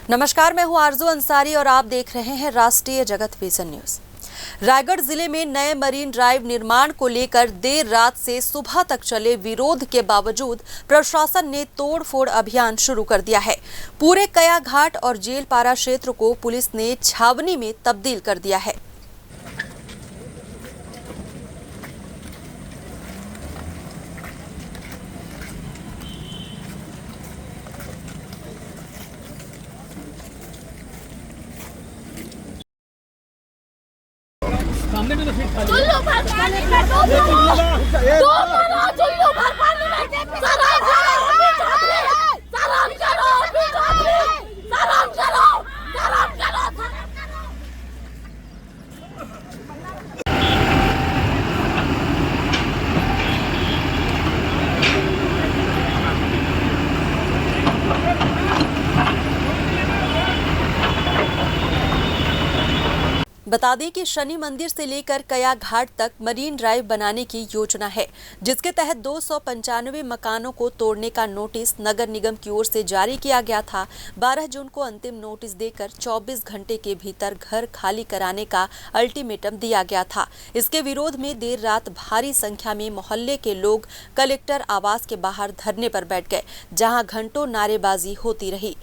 नमस्कार, मैं हूं आरजू अंसारी और आप देख रहे हैं राष्ट्रीय जगत विजन न्यूज। रायगढ़ जिले में नए मरीन ड्राइव निर्माण को लेकर देर रात से सुबह तक चले विरोध के बावजूद प्रशासन ने तोड़फोड़ अभियान शुरू कर दिया है। पूरे कया घाट और जेलपारा क्षेत्र को पुलिस ने छावनी में तब्दील कर दिया है। सामने में तो फिर खाली चुल्लू भर पानी में दो मारो चुल्लू भर पानी में शराब करो बता दें कि शनि मंदिर से लेकर कया घाट तक मरीन ड्राइव बनाने की योजना है, जिसके तहत 295 मकानों को तोड़ने का नोटिस नगर निगम की ओर से जारी किया गया था। 12 जून को अंतिम नोटिस देकर 24 घंटे के भीतर घर खाली कराने का अल्टीमेटम दिया गया था। इसके विरोध में देर रात भारी संख्या में मोहल्ले के लोग कलेक्टर आवास के बाहर धरने पर बैठ गए, जहां घंटों नारेबाजी होती रही।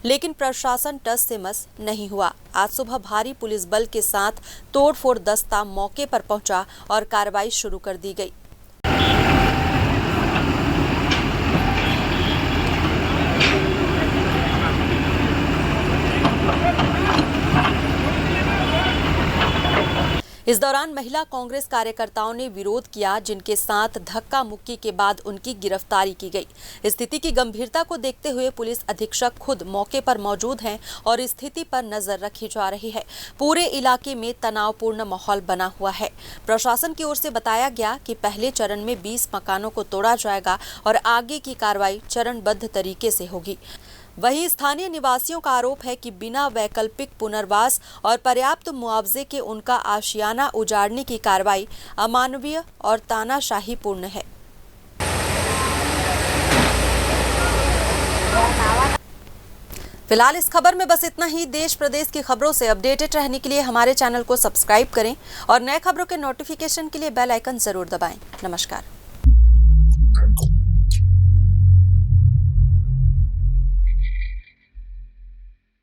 लेकिन प्रशासन टस से मस नहीं हुआ। आज सुबह भारी पुलिस बल के साथ तोड़फोड़ दस्ता मौके पर पहुंचा और कार्रवाई शुरू कर दी गई। इस दौरान महिला कांग्रेस कार्यकर्ताओं ने विरोध किया, जिनके साथ धक्का मुक्की के बाद उनकी गिरफ्तारी की गई। स्थिति की गंभीरता को देखते हुए पुलिस अधीक्षक खुद मौके पर मौजूद हैं और स्थिति पर नजर रखी जा रही है। पूरे इलाके में तनावपूर्ण माहौल बना हुआ है। प्रशासन की ओर से बताया गया कि पहले चरण में 20 मकानों को तोड़ा जाएगा और आगे की कार्रवाई चरणबद्ध तरीके से होगी। वहीं स्थानीय निवासियों का आरोप है कि बिना वैकल्पिक पुनर्वास और पर्याप्त मुआवजे के उनका आशियाना उजाड़ने की कार्रवाई अमानवीय और तानाशाहीपूर्ण है। फिलहाल इस खबर में बस इतना ही। देश प्रदेश की खबरों से अपडेटेड रहने के लिए हमारे चैनल को सब्सक्राइब करें और नए खबरों के नोटिफिकेशन के लिए बेल आइकन जरूर दबाएं। नमस्कार।